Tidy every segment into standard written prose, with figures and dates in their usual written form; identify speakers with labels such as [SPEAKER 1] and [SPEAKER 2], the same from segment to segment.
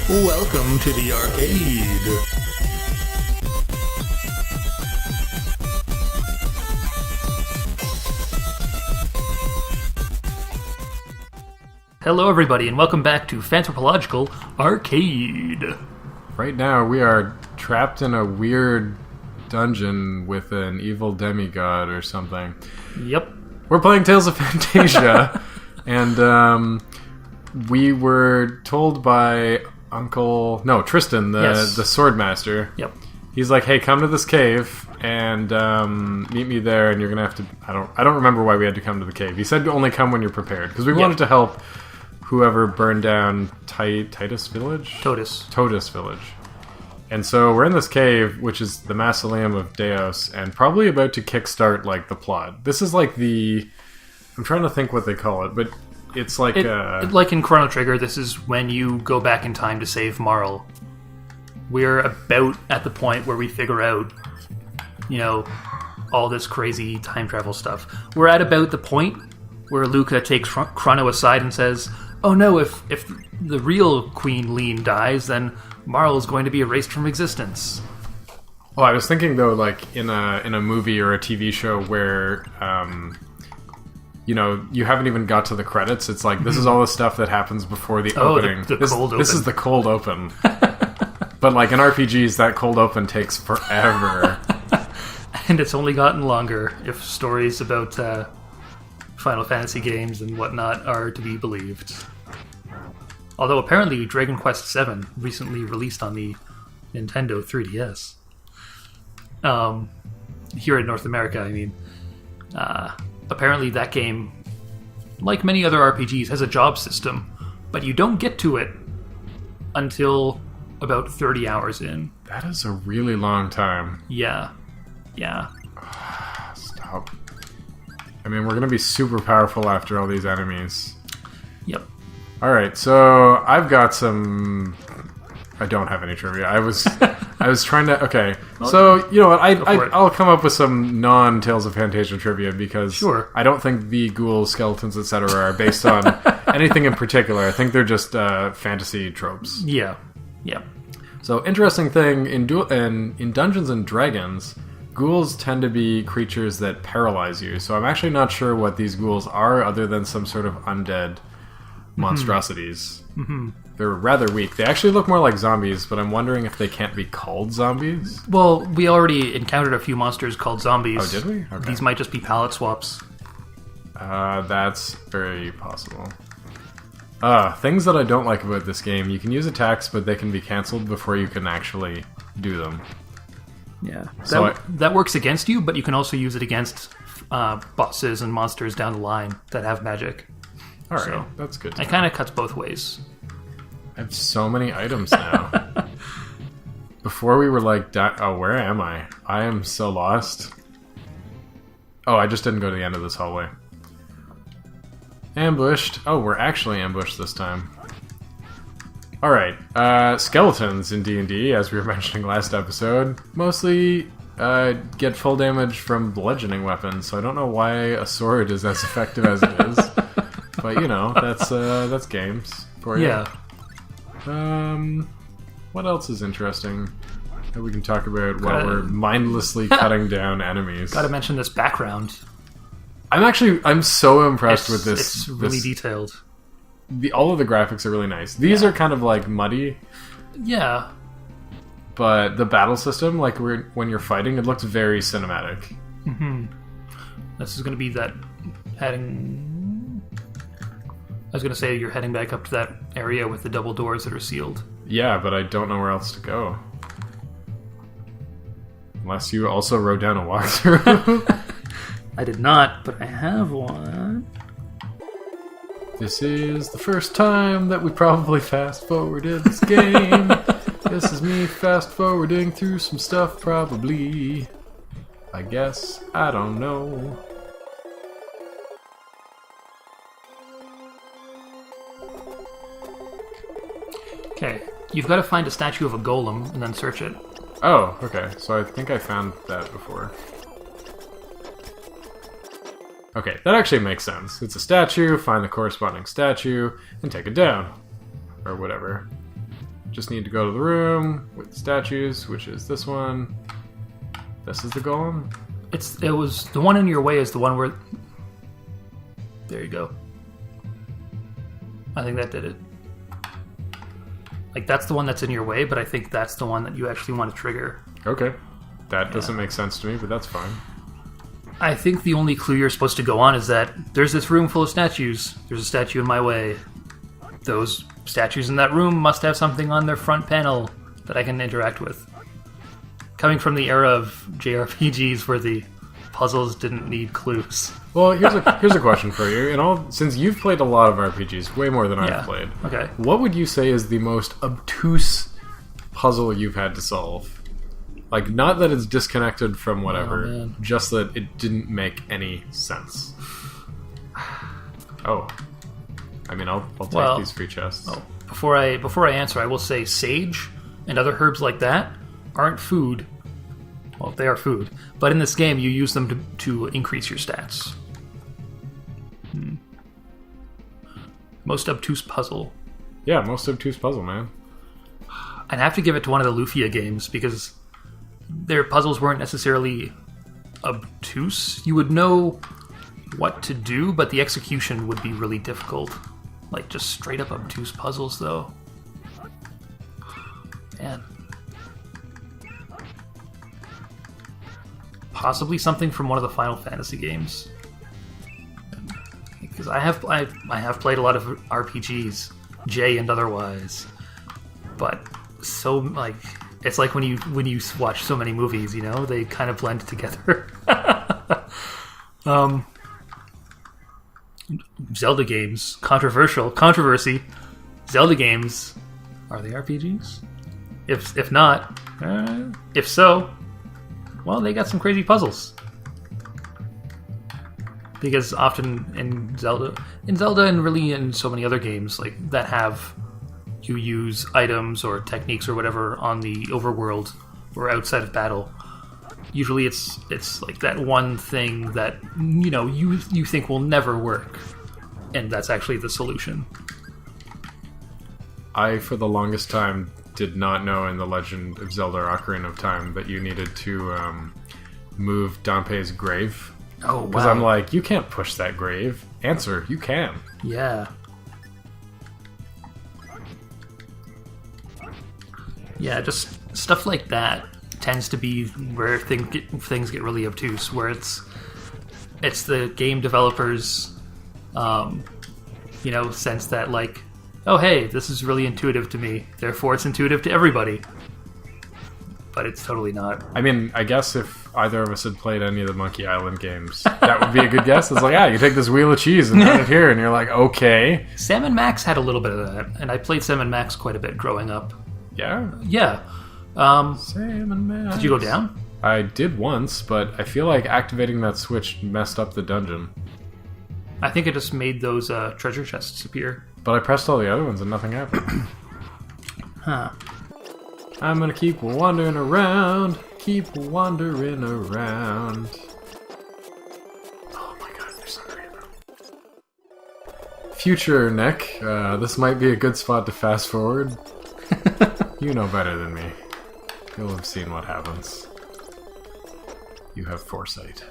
[SPEAKER 1] Welcome to the arcade. Hello everybody and welcome back to Fanthropological Arcade.
[SPEAKER 2] Right now we are trapped in a weird dungeon with an evil demigod or something.
[SPEAKER 1] Yep.
[SPEAKER 2] We're playing Tales of Phantasia, and we were told by Tristan, the sword master.
[SPEAKER 1] Yep.
[SPEAKER 2] He's like, hey, come to this cave and meet me there, and you're gonna have to. I don't remember why we had to come to the cave. He said only come when you're prepared because we wanted to help whoever burned down Totus Village. And so we're in this cave, which is the Mausoleum of Deus, and probably about to kickstart like the plot. This is like I'm trying to think what they call it, but it's like
[SPEAKER 1] like in Chrono Trigger, this is when you go back in time to save Marl. We're about at the point where we figure out, all this crazy time travel stuff. We're at about the point where Luca takes Chrono aside and says, "Oh no, if the real Queen Lean dies, then Marl is going to be erased from existence."
[SPEAKER 2] Oh, I was thinking though, like in a movie or a TV show where you haven't even got to the credits. It's like this is all the stuff that happens before the opening.
[SPEAKER 1] The cold open.
[SPEAKER 2] This is the cold open. But like in RPGs, that cold open takes forever.
[SPEAKER 1] And it's only gotten longer if stories about Final Fantasy games and whatnot are to be believed. Although apparently Dragon Quest VII recently released on the Nintendo 3DS. Here in North America, I mean. Apparently that game, like many other RPGs, has a job system, but you don't get to it until about 30 hours in.
[SPEAKER 2] That is a really long time.
[SPEAKER 1] Yeah.
[SPEAKER 2] Stop. I mean, we're going to be super powerful after all these enemies.
[SPEAKER 1] Yep.
[SPEAKER 2] Alright, so I've got some... I don't have any trivia. I was trying to... Okay, so, you know what? I'll come up with some non-Tales of Phantasia trivia because I don't think the ghouls, skeletons, etc. are based on anything in particular. I think they're just fantasy tropes.
[SPEAKER 1] Yeah.
[SPEAKER 2] So, interesting thing, in Dungeons & Dragons, ghouls tend to be creatures that paralyze you. So I'm actually not sure what these ghouls are other than some sort of undead monstrosities. Mm-hmm. They're rather weak. They actually look more like zombies, but I'm wondering if they can't be called zombies.
[SPEAKER 1] Well, we already encountered a few monsters called zombies.
[SPEAKER 2] Oh, did we? Okay.
[SPEAKER 1] These might just be palette swaps.
[SPEAKER 2] That's very possible. Things that I don't like about this game. You can use attacks, but they can be cancelled before you can actually do them.
[SPEAKER 1] Yeah. That works against you, but you can also use it against bosses and monsters down the line that have magic.
[SPEAKER 2] Alright,
[SPEAKER 1] so
[SPEAKER 2] that's good.
[SPEAKER 1] It kind of cuts both ways.
[SPEAKER 2] I have so many items now. Before we were like, where am I? I am so lost. Oh, I just didn't go to the end of this hallway. Ambushed. Oh, we're actually ambushed this time. Alright, skeletons in D&D, as we were mentioning last episode, mostly get full damage from bludgeoning weapons, so I don't know why a sword is as effective as it is. But, that's games for you.
[SPEAKER 1] Yeah.
[SPEAKER 2] What else is interesting that we can talk about while we're mindlessly cutting down enemies?
[SPEAKER 1] Gotta mention this background.
[SPEAKER 2] I'm so impressed with this.
[SPEAKER 1] It's really detailed.
[SPEAKER 2] All of the graphics are really nice. These are kind of like muddy.
[SPEAKER 1] Yeah.
[SPEAKER 2] But the battle system, like when you're fighting, it looks very cinematic.
[SPEAKER 1] Mm-hmm. This is going to be that heading... I was going to say you're heading back up to that area with the double doors that are sealed.
[SPEAKER 2] Yeah, but I don't know where else to go. Unless you also wrote down a walkthrough.
[SPEAKER 1] I did not, but I have one.
[SPEAKER 2] This is the first time that we probably fast-forwarded this game. This is me fast-forwarding through some stuff, probably. I guess. I don't know.
[SPEAKER 1] Okay, you've got to find a statue of a golem and then search it.
[SPEAKER 2] Oh, okay. So I think I found that before. Okay, that actually makes sense. It's a statue, find the corresponding statue, and take it down. Or whatever. just need to go to the room with the statues, which is this one. This is the golem?
[SPEAKER 1] It was the one in your way is the one where... There you go. I think that did it. Like, that's the one that's in your way, but I think that's the one that you actually want to trigger.
[SPEAKER 2] Okay. That doesn't make sense to me, but that's fine.
[SPEAKER 1] I think the only clue you're supposed to go on is that there's this room full of statues. There's a statue in my way. Those statues in that room must have something on their front panel that I can interact with. Coming from the era of JRPGs where the puzzles didn't need clues.
[SPEAKER 2] Well, here's a question for you. Since you've played a lot of RPGs, way more than I've played.
[SPEAKER 1] Okay.
[SPEAKER 2] What would you say is the most obtuse puzzle you've had to solve? Like, not that it's disconnected from whatever, just that it didn't make any sense. Oh. I mean, I'll take these free chests. Oh.
[SPEAKER 1] Before I answer, I will say sage and other herbs like that aren't food. Well, they are food. But in this game, you use them to increase your stats. Most obtuse puzzle.
[SPEAKER 2] Yeah, most obtuse puzzle, man.
[SPEAKER 1] I'd have to give it to one of the Lufia games, because their puzzles weren't necessarily obtuse. You would know what to do, but the execution would be really difficult. Like, just straight up obtuse puzzles, though. Man. Possibly something from one of the Final Fantasy games. Because I have played a lot of RPGs, J and otherwise. But so, like, it's like when you watch so many movies, you know, they kind of blend together. Zelda games, controversy. Zelda games, are they RPGs? If not, if so, well, they got some crazy puzzles. Because often in Zelda and really in so many other games like that have you use items or techniques or whatever on the overworld or outside of battle. Usually it's like that one thing that, you know, you think will never work, and that's actually the solution.
[SPEAKER 2] I, for the longest time, did not know in The Legend of Zelda Ocarina of Time that you needed to move Dampé's grave.
[SPEAKER 1] Oh, wow.
[SPEAKER 2] Because I'm like, you can't push that grave. Answer, you can.
[SPEAKER 1] Yeah. Yeah, just stuff like that tends to be where things get really obtuse, where it's the game developers, you know, sense that, like, oh, hey, this is really intuitive to me, therefore it's intuitive to everybody. But it's totally not.
[SPEAKER 2] I mean, I guess if either of us had played any of the Monkey Island games, that would be a good guess. It's like, you take this wheel of cheese and put it here, and you're like, okay.
[SPEAKER 1] Sam & Max had a little bit of that, and I played Sam & Max quite a bit growing up.
[SPEAKER 2] Yeah?
[SPEAKER 1] Yeah.
[SPEAKER 2] Sam & Max.
[SPEAKER 1] Did you go down?
[SPEAKER 2] I did once, but I feel like activating that switch messed up the dungeon.
[SPEAKER 1] I think it just made those treasure chests appear.
[SPEAKER 2] But I pressed all the other ones and nothing happened.
[SPEAKER 1] Huh.
[SPEAKER 2] I'm gonna keep wandering around. Oh my god, there's some rainbow. Future Nick, this might be a good spot to fast forward. You know better than me. You'll have seen what happens. You have foresight.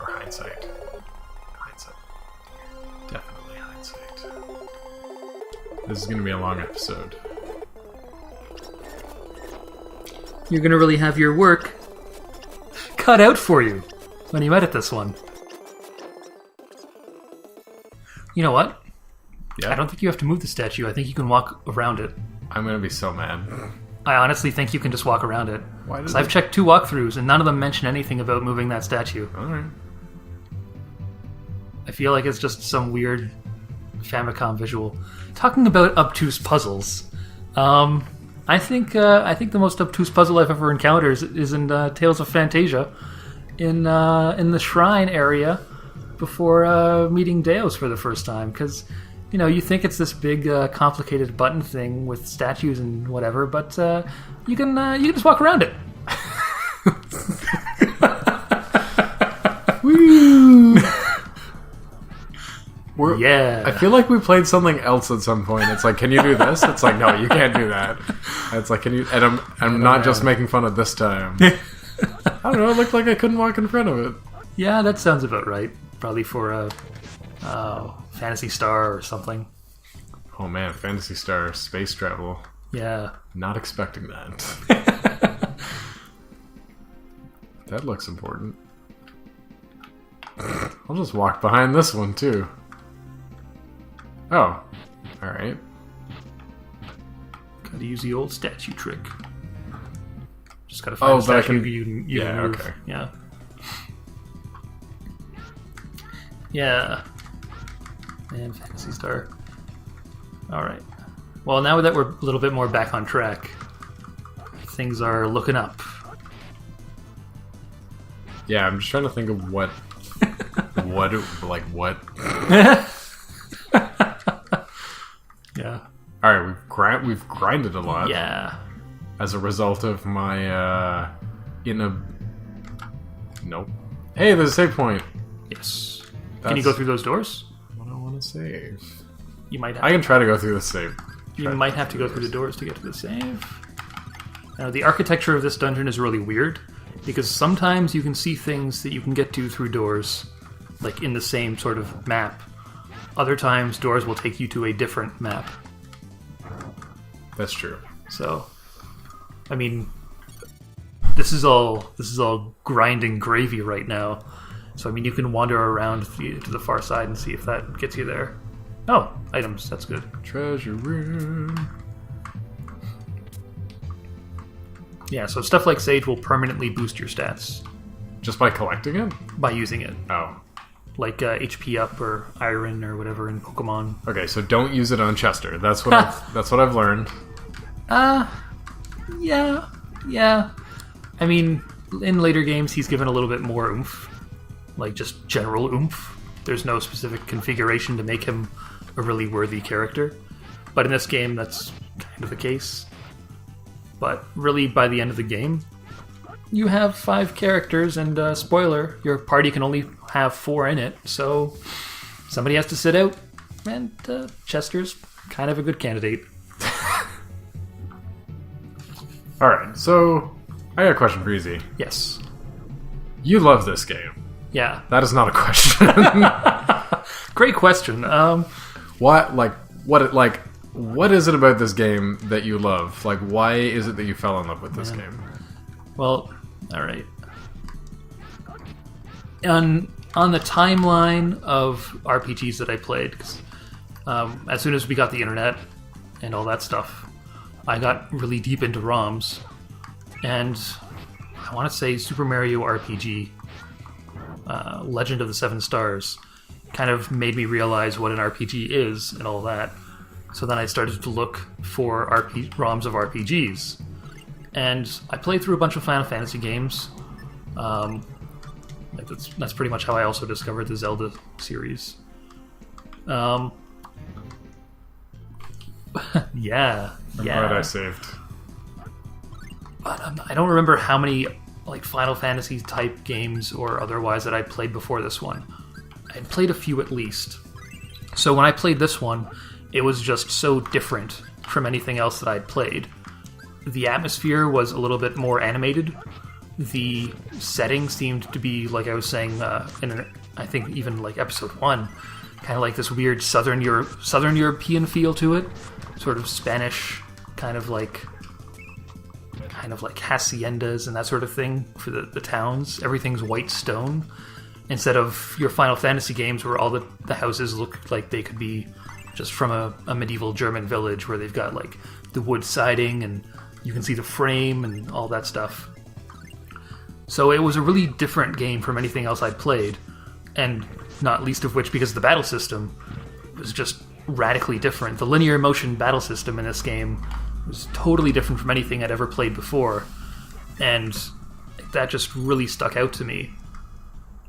[SPEAKER 2] Or hindsight. Hindsight. Definitely hindsight. This is gonna be a long episode.
[SPEAKER 1] You're going to really have your work cut out for you when you edit this one. You know what?
[SPEAKER 2] Yeah?
[SPEAKER 1] I don't think you have to move the statue. I think you can walk around it.
[SPEAKER 2] I'm going to be so mad.
[SPEAKER 1] I honestly think you can just walk around it.
[SPEAKER 2] Why?
[SPEAKER 1] Because I've checked 2 walkthroughs and none of them mention anything about moving that statue.
[SPEAKER 2] Alright.
[SPEAKER 1] I feel like it's just some weird Famicom visual. Talking about obtuse puzzles, I think the most obtuse puzzle I've ever encountered is in Tales of Phantasia, in the shrine area before meeting Deos for the first time. Because, you know, you think it's this big complicated button thing with statues and whatever, but you can just walk around it.
[SPEAKER 2] Woo!
[SPEAKER 1] Yeah.
[SPEAKER 2] I feel like we played something else at some point. It's like, can you do this? It's like, no, you can't do that. It's like, can you? And I'm not just making fun of this time. I don't know. It looked like I couldn't walk in front of it.
[SPEAKER 1] Yeah, that sounds about right. Probably for a Phantasy Star or something.
[SPEAKER 2] Oh man, Phantasy Star space travel.
[SPEAKER 1] Yeah.
[SPEAKER 2] Not expecting that. That looks important. I'll just walk behind this one too. Oh, all right.
[SPEAKER 1] Gotta use the old statue trick. Just gotta find a statue you can move.
[SPEAKER 2] Okay.
[SPEAKER 1] Yeah. Yeah. And Phantasy Star. All right. Well, now that we're a little bit more back on track, things are looking up.
[SPEAKER 2] Yeah, I'm just trying to think of what.
[SPEAKER 1] Yeah.
[SPEAKER 2] All right, we've grinded a lot.
[SPEAKER 1] Yeah.
[SPEAKER 2] As a result of my Nope. Hey, there's a save point.
[SPEAKER 1] Yes. Can you go through those doors?
[SPEAKER 2] What I want to save.
[SPEAKER 1] You might have
[SPEAKER 2] I can try to go through the save.
[SPEAKER 1] You might have to go through the doors to get to the save. Now, the architecture of this dungeon is really weird, because sometimes you can see things that you can get to through doors, like in the same sort of map. Other times, doors will take you to a different map.
[SPEAKER 2] That's true.
[SPEAKER 1] So, I mean, this is all grinding gravy right now. So, I mean, you can wander around to the far side and see if that gets you there. Oh, items. That's good.
[SPEAKER 2] Treasure room.
[SPEAKER 1] Yeah, so stuff like Sage will permanently boost your stats.
[SPEAKER 2] Just by collecting it?
[SPEAKER 1] By using it.
[SPEAKER 2] Oh.
[SPEAKER 1] Like HP up or Iron or whatever in Pokemon.
[SPEAKER 2] Okay, so don't use it on Chester. That's what I've learned.
[SPEAKER 1] Yeah. I mean, in later games, he's given a little bit more oomph. Like, just general oomph. There's no specific configuration to make him a really worthy character. But in this game, that's kind of the case. But really, by the end of the game, you have 5 characters, and spoiler, your party can only have 4 in it, so somebody has to sit out, and Chester's kind of a good candidate.
[SPEAKER 2] Alright, so I got a question for Easy.
[SPEAKER 1] Yes.
[SPEAKER 2] You love this game.
[SPEAKER 1] Yeah.
[SPEAKER 2] That is not a question.
[SPEAKER 1] Great question.
[SPEAKER 2] What is it about this game that you love? Like, why is it that you fell in love with this game?
[SPEAKER 1] Well, alright. On the timeline of RPGs that I played, 'cause, as soon as we got the internet and all that stuff, I got really deep into ROMs. And I want to say Super Mario RPG, Legend of the Seven Stars, kind of made me realize what an RPG is and all that. So then I started to look for ROMs of RPGs. And I played through a bunch of Final Fantasy games. That's pretty much how I also discovered the Zelda series. Yeah.
[SPEAKER 2] I'm glad I saved.
[SPEAKER 1] But I don't remember how many Final Fantasy type games or otherwise that I played before this one. I had played a few at least. So when I played this one, it was just so different from anything else that I'd played. The atmosphere was a little bit more animated. The setting seemed to be, like I was saying, I think even like episode 1, kind of like this weird Southern European feel to it. Sort of Spanish, kind of like haciendas and that sort of thing for the towns. Everything's white stone. Instead of your Final Fantasy games where all the houses look like they could be just from a medieval German village where they've got like the wood siding and you can see the frame and all that stuff. So it was a really different game from anything else I'd played, and not least of which because the battle system was just radically different. The linear motion battle system in this game was totally different from anything I'd ever played before, and that just really stuck out to me.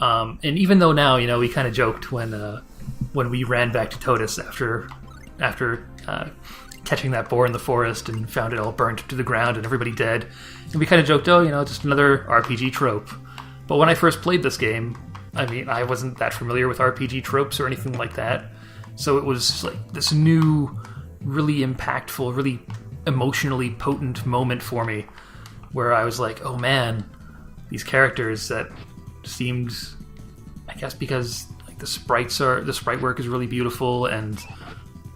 [SPEAKER 1] And even though now, we kind of joked when we ran back to Totus after catching that boar in the forest and found it all burnt to the ground and everybody dead, and we kind of joked, just another RPG trope. But when I first played this game, I mean, I wasn't that familiar with RPG tropes or anything like that. So it was like this new, really impactful, really emotionally potent moment for me, where I was like, oh man, these characters that seemed, I guess because like the sprite work is really beautiful, and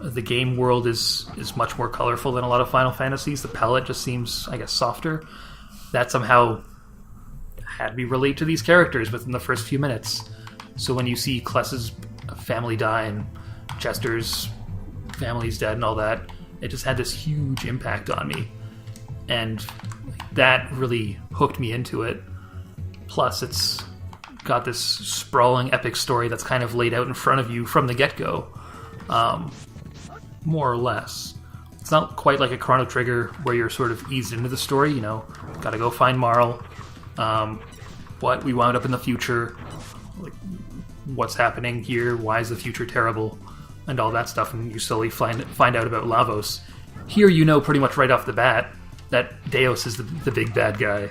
[SPEAKER 1] the game world is much more colorful than a lot of Final Fantasies. The palette just seems, I guess, softer. That somehow had me relate to these characters within the first few minutes. So when you see Kless's family die and Chester's family's dead and all that, it just had this huge impact on me. And that really hooked me into it. Plus, it's got this sprawling epic story that's kind of laid out in front of you from the get-go. More or less. It's not quite like a Chrono Trigger where you're sort of eased into the story, you know, gotta go find Marl, what we wound up in the future, like what's happening here, why is the future terrible, and all that stuff, and you slowly find out about Lavos. Here you know pretty much right off the bat that Deus is the big bad guy,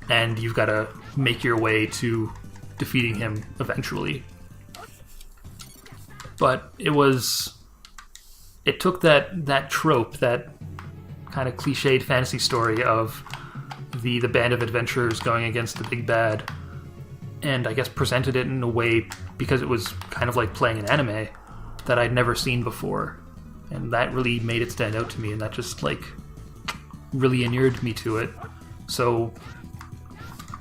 [SPEAKER 1] and you've got to make your way to defeating him eventually. But it took that trope, that kind of cliched fantasy story of the band of adventurers going against the big bad, and I guess presented it in a way, because it was kind of like playing an anime, that I'd never seen before. And that really made it stand out to me, and that just like really inured me to it. So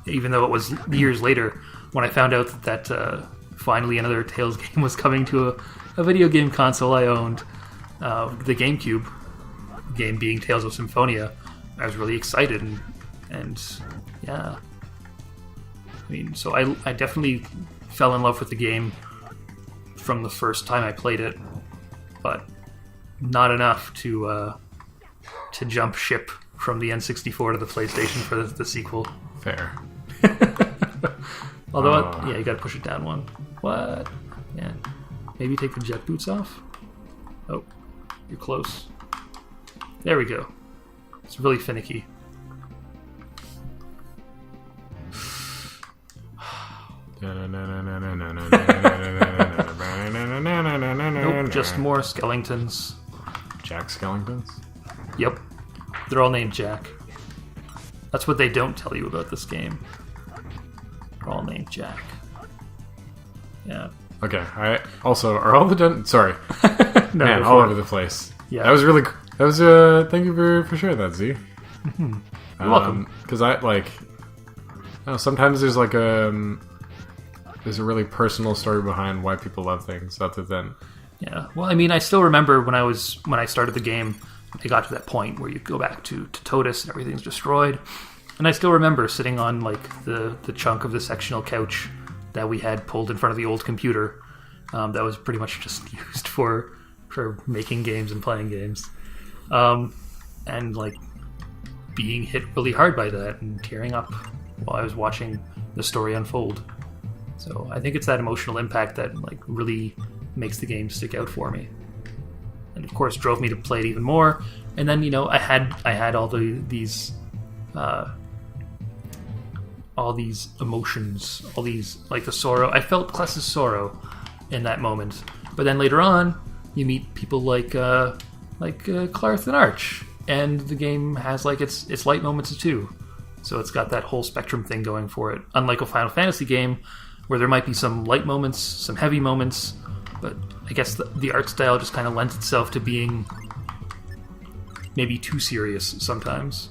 [SPEAKER 1] even though it was years later, when I found out that finally another Tales game was coming to a video game console I owned, the GameCube game being Tales of Symphonia, I was really excited, and yeah. I mean, so I definitely fell in love with the game from the first time I played it, but not enough to jump ship from the N64 to the PlayStation for the sequel.
[SPEAKER 2] Fair.
[SPEAKER 1] Although, yeah, you gotta push it down one. What? Yeah. Maybe take the jet boots off? Oh, you're close. There we go. It's really finicky. Nope, just more skeletons.
[SPEAKER 2] Jack Skellingtons?
[SPEAKER 1] Yep. They're all named Jack. That's what they don't tell you about this game. They're all named Jack. Yeah.
[SPEAKER 2] Okay, also, are all the sorry.
[SPEAKER 1] No,
[SPEAKER 2] man, all over the place.
[SPEAKER 1] Yeah.
[SPEAKER 2] That was really... That was, thank you for sharing that, Z.
[SPEAKER 1] Mm-hmm. You're welcome.
[SPEAKER 2] Because I don't know, sometimes there's like there's a really personal story behind why people love things, other than...
[SPEAKER 1] Yeah. Well, I mean, I still remember when I started the game, it got to that point where you go back to Totus and everything's destroyed. And I still remember sitting on like the chunk of the sectional couch that we had pulled in front of the old computer that was pretty much just used for making games and playing games. And like being hit really hard by that and tearing up while I was watching the story unfold. So I think it's that emotional impact that like really makes the game stick out for me, and of course drove me to play it even more. And then, you know, I had all these emotions, all these, like the sorrow. I felt Kless's sorrow in that moment, but then later on you meet people like Clarth and Arch, and the game has like its light moments too. So it's got that whole spectrum thing going for it, unlike a Final Fantasy game where there might be some light moments, some heavy moments, but I guess the art style just kind of lends itself to being maybe too serious sometimes.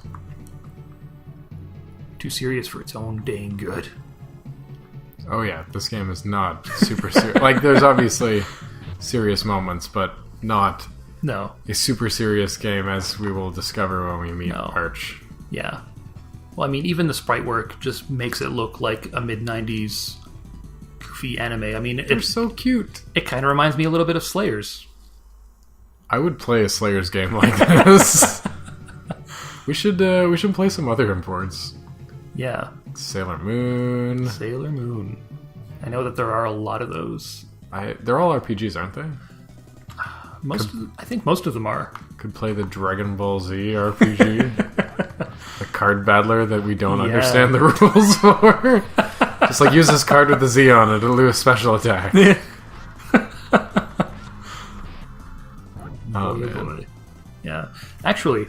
[SPEAKER 1] Too serious for its own dang good.
[SPEAKER 2] Oh yeah, this game is not super serious. Like, there's obviously serious moments, but not a super serious game, as we will discover when we meet Arch.
[SPEAKER 1] Yeah. Well, I mean, even the sprite work just makes it look like a mid-90s goofy anime. I mean,
[SPEAKER 2] they're so cute.
[SPEAKER 1] It kind of reminds me a little bit of Slayers.
[SPEAKER 2] I would play a Slayers game like this. We should play some other imports.
[SPEAKER 1] Yeah.
[SPEAKER 2] Sailor Moon.
[SPEAKER 1] I know that there are a lot of those.
[SPEAKER 2] They're all RPGs, aren't they?
[SPEAKER 1] I think most of them are.
[SPEAKER 2] Could play the Dragon Ball Z RPG. A card battler that we don't understand the rules for. Just like use this card with the Z on it, it'll do a special attack.
[SPEAKER 1] Totally. Yeah. Actually,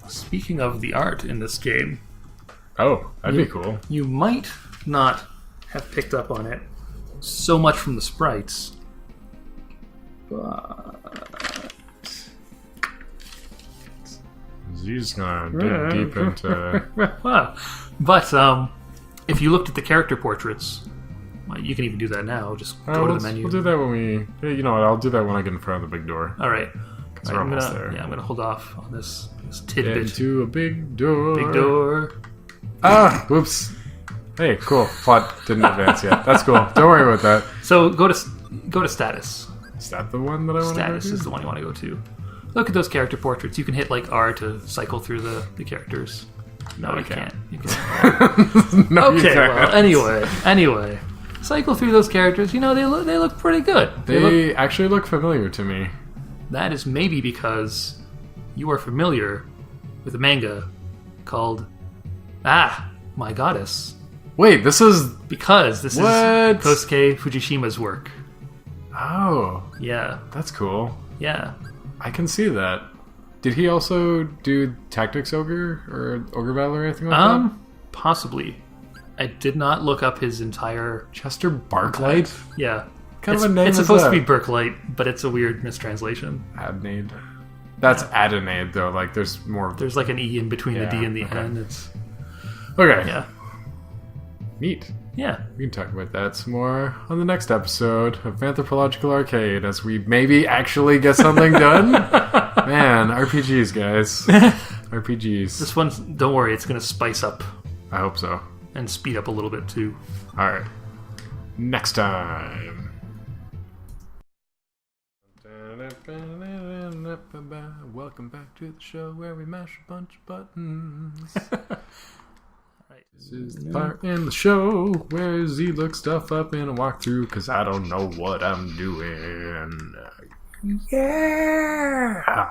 [SPEAKER 1] speaking of the art in this game,
[SPEAKER 2] Oh, that'd be cool.
[SPEAKER 1] you might not have picked up on it so much from the sprites, but
[SPEAKER 2] Z's gonna dig deep into.
[SPEAKER 1] but if you looked at the character portraits, well, you can even do that now. Just go to the menu.
[SPEAKER 2] We'll do that when we. Hey, you know what? I'll do that when I get in front of the big door.
[SPEAKER 1] All right.
[SPEAKER 2] Because we're almost there.
[SPEAKER 1] Yeah, I'm gonna hold off on this tidbit.
[SPEAKER 2] Into a big door.
[SPEAKER 1] Big door.
[SPEAKER 2] Ah! Whoops. Hey, cool. Plot didn't advance yet. That's cool. Don't worry about that.
[SPEAKER 1] So go to status.
[SPEAKER 2] Is that the one that I want to go
[SPEAKER 1] Status
[SPEAKER 2] to?
[SPEAKER 1] is the one you want to go to. Look at those character portraits. You can hit like R to cycle through the characters. No, you can't. You can't.
[SPEAKER 2] No, you
[SPEAKER 1] Okay,
[SPEAKER 2] can't.
[SPEAKER 1] well, anyway. Cycle through those characters. You know, they look pretty good.
[SPEAKER 2] They actually look familiar to me.
[SPEAKER 1] That is maybe because you are familiar with a manga called My Goddess.
[SPEAKER 2] Wait, this is.
[SPEAKER 1] Because this
[SPEAKER 2] What?
[SPEAKER 1] is Kosuke Fujishima's work.
[SPEAKER 2] Oh,
[SPEAKER 1] Yeah.
[SPEAKER 2] that's cool.
[SPEAKER 1] Yeah.
[SPEAKER 2] I can see that. Did he also do Tactics Ogre or Ogre Battle or anything like that?
[SPEAKER 1] Possibly. I did not look up his entire...
[SPEAKER 2] Chester Barklight?
[SPEAKER 1] Yeah.
[SPEAKER 2] Kind of a name
[SPEAKER 1] It's
[SPEAKER 2] is
[SPEAKER 1] supposed
[SPEAKER 2] that?
[SPEAKER 1] to be Berklight, but it's a weird mistranslation.
[SPEAKER 2] Adnade. That's Adonade, though. Like, there's more.
[SPEAKER 1] There's like an E in between the D and the
[SPEAKER 2] okay.
[SPEAKER 1] N. It's...
[SPEAKER 2] Okay.
[SPEAKER 1] Yeah.
[SPEAKER 2] Neat.
[SPEAKER 1] Yeah.
[SPEAKER 2] We can talk about that some more on the next episode of Fanthropological Arcade as we maybe actually get something done. Man, RPGs, guys. RPGs.
[SPEAKER 1] This one's... Don't worry, it's going to spice up
[SPEAKER 2] I hope so.
[SPEAKER 1] and speed up a little bit, too.
[SPEAKER 2] Alright. Next time. Welcome back to the show where we mash a bunch of buttons.
[SPEAKER 1] Right.
[SPEAKER 2] This is the part in the show where Z looks stuff up in a walkthrough because I don't know what I'm doing. Yeah!